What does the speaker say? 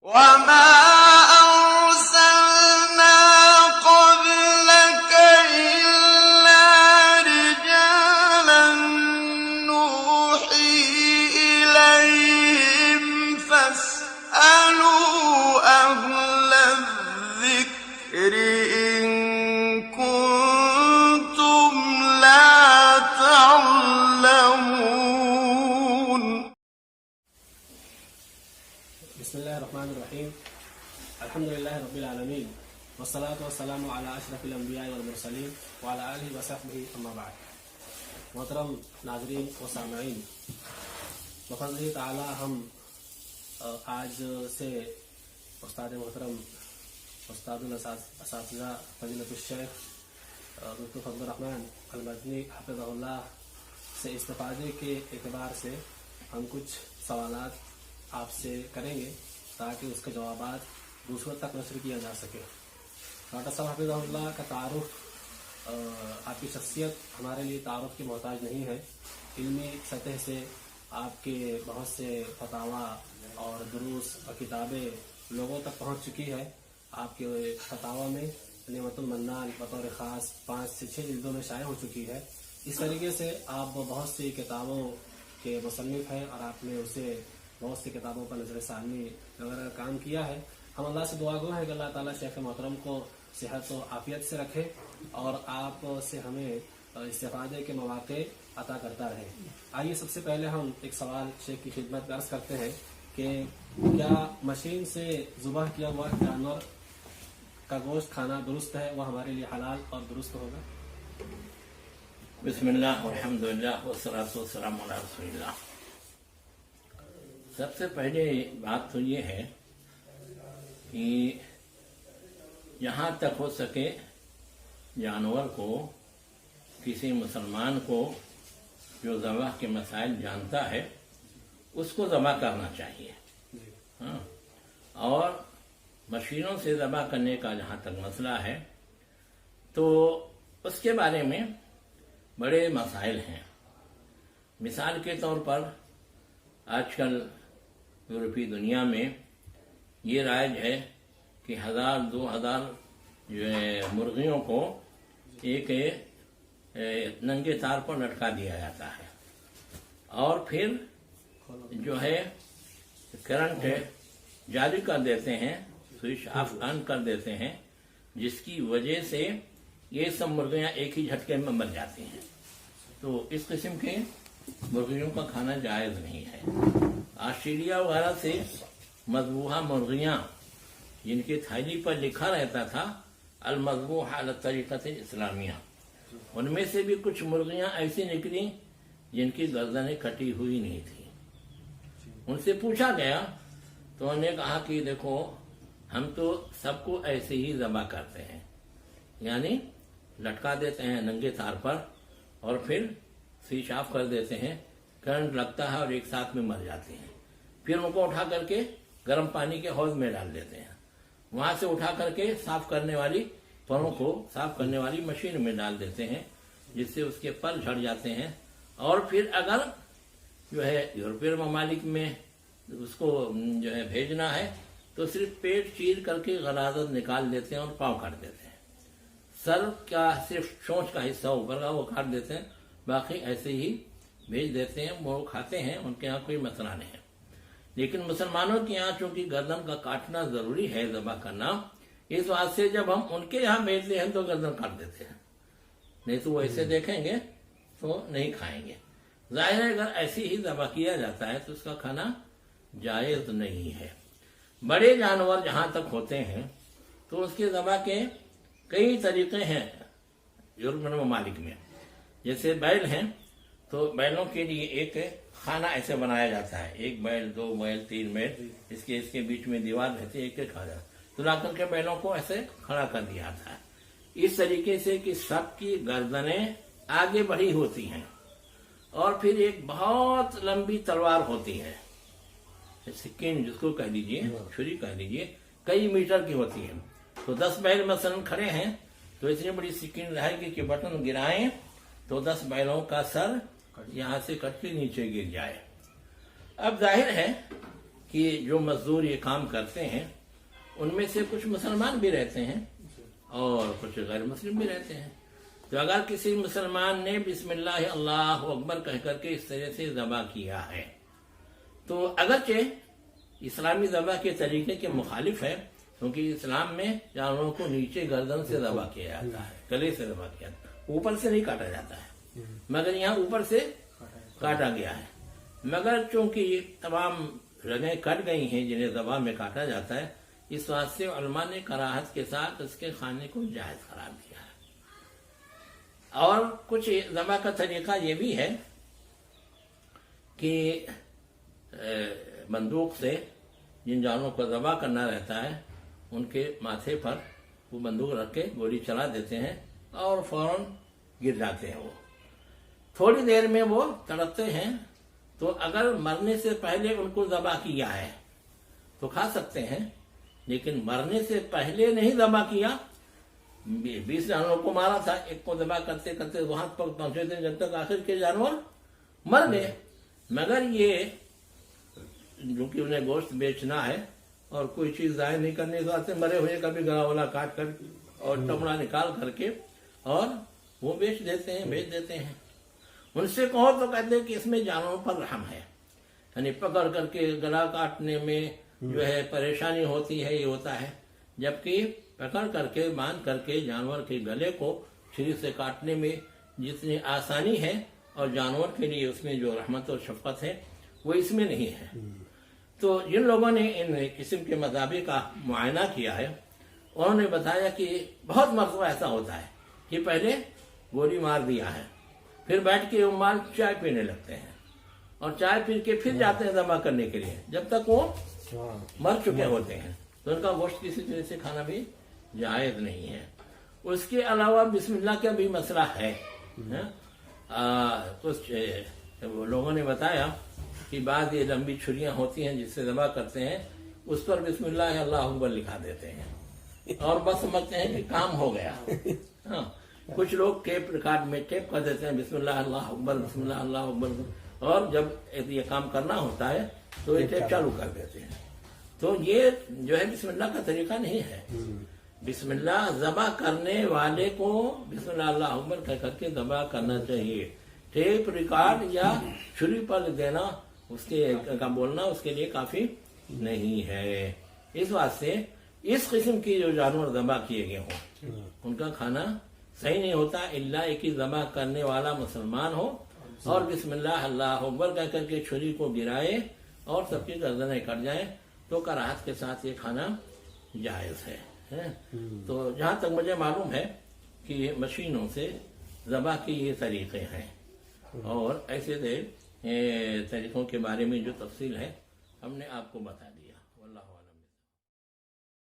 وما أرسلنا قبلك إلا رجالا نوحي إليهم فاسألوا أهل الذكر إن كنتم لا تعلمون. بسم الله الرحمن الرحیم. الحمد للہ رب العالمین والصلاة والسلام علی اشرف الانبیاء والمرسلین وعلی آلہ وصحبہ اما بعد. محترم ناظرین و سامعین، بفضل تعالی ہم آج سے استاد محترم استاد الاساتذہ فضیلت الشیخ دکتر فضل الرحمن المدنی حفظہ اللہ سے استفادے کے اعتبار سے ہم کچھ سوالات آپ سے کریں گے تاکہ اس کے جوابات دوسروں تک نشر کیا جا سکے. ڈاکٹر صاحب حفظہ اللہ کا تعارف، آپ کی شخصیت ہمارے لیے تعارف کی محتاج نہیں ہے. علمی سطح سے آپ کے بہت سے فتاویٰ اور دروس اور کتابیں لوگوں تک پہنچ چکی ہے. آپ کے فتاویٰ میں نعمت المنان بطور خاص 5 سے 6 جلدوں میں شائع ہو چکی ہے. اس طریقے سے آپ بہت سی کتابوں کے مصنف ہیں اور آپ نے اسے بہت سی کتابوں پر نظر ثانی وغیرہ کام کیا ہے. ہم اللہ سے دعا گو ہیں کہ اللہ تعالیٰ شیخ محترم کو صحت و عافیت سے رکھے اور آپ سے ہمیں استفادے کے مواقع عطا کرتا رہے. آئیے سب سے پہلے ہم ایک سوال شیخ کی خدمت میں عرض کرتے ہیں کہ کیا مشین سے ذبح کیا ہوا جانور کا گوشت کھانا درست ہے، وہ ہمارے لیے حلال اور درست ہوگا؟ بسم اللہ والحمدللہ والصلاۃ والسلام علی رسول اللہ. سب سے پہلے بات تو یہ ہے کہ جہاں تک ہو سکے جانور کو، کسی مسلمان کو جو ذبح کے مسائل جانتا ہے اس کو ذبح کرنا چاہیے. ہاں، اور مشینوں سے ذبح کرنے کا جہاں تک مسئلہ ہے تو اس کے بارے میں بڑے مسائل ہیں. مثال کے طور پر آج کل یورپی دنیا میں یہ رائج ہے کہ 1000-2000 جو ہے مرغیوں کو ایک ننگے تار پر لٹکا دیا جاتا ہے اور پھر جو ہے کرنٹ جاری کر دیتے ہیں، سوئچ آف آن کر دیتے ہیں، جس کی وجہ سے یہ سب مرغیاں ایک ہی جھٹکے میں مر جاتی ہیں. تو اس قسم کے مرغیوں کا کھانا جائز نہیں ہے. آسٹریلیا وغیرہ سے مذبوحہ مرغیاں جن کی تھیلی پر لکھا رہتا تھا المذبوح علی الطریقۃ الاسلامیہ، ان میں سے بھی کچھ مرغیاں ایسی نکلیں جن کی گردنیں کٹی ہوئی نہیں تھی. ان سے پوچھا گیا تو انہوں نے کہا کہ دیکھو ہم تو سب کو ایسے ہی ذبح کرتے ہیں، یعنی لٹکا دیتے ہیں ننگے تار پر اور پھر سوئچ آف کر دیتے ہیں، کرنٹ لگتا ہے اور ایک ساتھ میں مر جاتے ہیں. پھر ان کو اٹھا کر کے گرم پانی کے حوض میں ڈال دیتے ہیں، وہاں سے اٹھا کر کے صاف کرنے والی پروں کو صاف کرنے والی مشین میں ڈال دیتے ہیں، جس سے اس کے پر جھڑ جاتے ہیں. اور پھر اگر جو ہے یورپین ممالک میں اس کو جو ہے بھیجنا ہے تو صرف پیٹ چیر کر کے غلاظت نکال دیتے ہیں اور پاؤں کاٹ دیتے ہیں. سر کا صرف چونچ کا حصہ اوپر کا وہ کاٹ دیتے ہیں، باقی ایسے ہی بھیج دیتے ہیں. وہ کھاتے ہیں، ان کے یہاں کوئی مسئلہ نہیں ہے. لیکن مسلمانوں کے یہاں چونکہ گردن کا کاٹنا ضروری ہے، ذبح کرنا، اس وجہ سے جب ہم ان کے یہاں بھیجتے ہیں تو گردن کاٹ دیتے ہیں، نہیں تو وہ ایسے دیکھیں گے تو نہیں کھائیں گے. ظاہر ہے اگر ایسے ہی ذبح کیا جاتا ہے تو اس کا کھانا جائز نہیں ہے. بڑے جانور جہاں تک ہوتے ہیں تو اس کے ذبح کے کئی طریقے ہیں یورپین ممالک میں. جیسے بیل ہیں تو بیلوں کے لیے ایک خانہ ایسے بنایا جاتا ہے، 1 بیل 2 بیل 3 بیل، اس کے بیچ میں دیوار رہتی ہے، ایک ایک کھا جاتا ہے تو لا کر کے بیلوں کو ایسے کھڑا کر دیا جاتا ہے اس طریقے سے کہ سب کی گردنیں آگے بڑھی ہوتی ہیں اور پھر ایک بہت لمبی تلوار ہوتی ہے، سکین جس کو کہہ دیجیے، چھری کہہ دیجیے، کئی میٹر کی ہوتی ہے. تو 10 بیل مثلا کھڑے ہیں تو اتنی بڑی سکین رہے گی کہ بٹن گرائیں تو 10 بیلوں کا سر یہاں سے کٹ کے نیچے گر جائے. اب ظاہر ہے کہ جو مزدور یہ کام کرتے ہیں ان میں سے کچھ مسلمان بھی رہتے ہیں اور کچھ غیر مسلم بھی رہتے ہیں. تو اگر کسی مسلمان نے بسم اللہ اللہ اکبر کہہ کر کے اس طرح سے ذبح کیا ہے تو اگرچہ اسلامی ذبح کے طریقے کے مخالف ہے، کیونکہ اسلام میں جانوروں کو نیچے گردن سے ذبح کیا جاتا ہے، گلے سے ذبح کیا جاتا ہے، اوپر سے نہیں کاٹا جاتا ہے، مگر یہاں اوپر سے کاٹا گیا ہے. مگر چونکہ یہ تمام رگیں کٹ گئی ہیں جنہیں ذبح میں کاٹا جاتا ہے، اس واسطے علماء نے کراہت کے ساتھ اس کے کھانے کو جائز قرار دیا ہے. اور کچھ ذبح کا طریقہ یہ بھی ہے کہ بندوق سے جن جانوروں کو ذبح کرنا رہتا ہے ان کے ماتھے پر وہ بندوق رکھ کے گولی چلا دیتے ہیں اور فوراً گر جاتے ہیں. وہ تھوڑی دیر میں وہ تڑپتے ہیں، تو اگر مرنے سے پہلے ان کو ذبح کیا ہے تو کھا سکتے ہیں، لیکن مرنے سے پہلے نہیں ذبح کیا. 20 جانوروں کو مارا تھا، ایک کو ذبح کرتے کرتے وہاں پر پہنچے تھے جب تک آخر کے جانور مر گئے. مگر یہ جو کہ انہیں گوشت بیچنا ہے اور کوئی چیز ضائع نہیں کرنے کے واسطے مرے ہوئے کا بھی گلا ولا کاٹ کر اور چمڑا نکال کر کے اور وہ بیچ دیتے ہیں. ان سے کہو تو کہتے ہیں کہ اس میں جانوروں پر رحم ہے، یعنی پکڑ کر کے گلا کاٹنے میں جو ہے پریشانی ہوتی ہے، یہ ہوتا ہے، جبکہ پکڑ کر کے باندھ کر کے جانور کے گلے کو چھری سے کاٹنے میں جتنی آسانی ہے اور جانور کے لیے اس میں جو رحمت اور شفقت ہے وہ اس میں نہیں ہے. تو جن لوگوں نے ان قسم کے مذاہب کا معائنہ کیا ہے انہوں نے بتایا کہ بہت مرتبہ ایسا ہوتا ہے کہ پہلے گولی مار دیا ہے، پھر بیٹھ کے مال چائے پینے لگتے ہیں اور چائے پی کے پھر جاتے ہیں ذبح کرنے کے لیے جب تک وہ مر چکے ہوتے ہیں. تو ان کا گوشت کسی طرح سے کھانا بھی جائز نہیں ہے. اس کے علاوہ بسم اللہ کا بھی مسئلہ ہے. کچھ لوگوں نے بتایا کہ بعض یہ لمبی چھریاں ہوتی ہیں جس سے ذبح کرتے ہیں، اس پر بسم اللہ اللہ اکبر لکھا دیتے ہیں اور بس سمجھتے ہیں کہ کام ہو گیا. کچھ لوگ ٹیپ ریکارڈ میں ٹیپ کر دیتے ہیں بسم اللہ اللہ اکبر بسم اللہ اللہ اکبر، اور جب یہ کام کرنا ہوتا ہے تو یہ ٹیپ چالو کر دیتے ہیں. تو یہ جو ہے بسم اللہ کا طریقہ نہیں ہے. بسم اللہ ذبح کرنے والے کو بسم اللہ اللہ اکبر کہہ کر کے ذبح کرنا چاہیے. ٹیپ ریکارڈ یا چھری پر دینا اس کے کا بولنا اس کے لیے کافی نہیں ہے. اس واسطے اس قسم کی جو جانور ذبح کیے گئے ہوں ان کا کھانا صحیح نہیں ہوتا الا ایک ہی ذبح کرنے والا مسلمان ہو اور بسم اللہ اللہ اکبر کہہ کر کے چھری کو گرائے اور سب کی گردنیں کٹ جائیں تو کراہت کے ساتھ یہ کھانا جائز ہے. تو جہاں تک مجھے معلوم ہے کہ مشینوں سے ذبح کے یہ طریقے ہیں اور ایسے طریقوں کے بارے میں جو تفصیل ہے ہم نے آپ کو بتا دیا.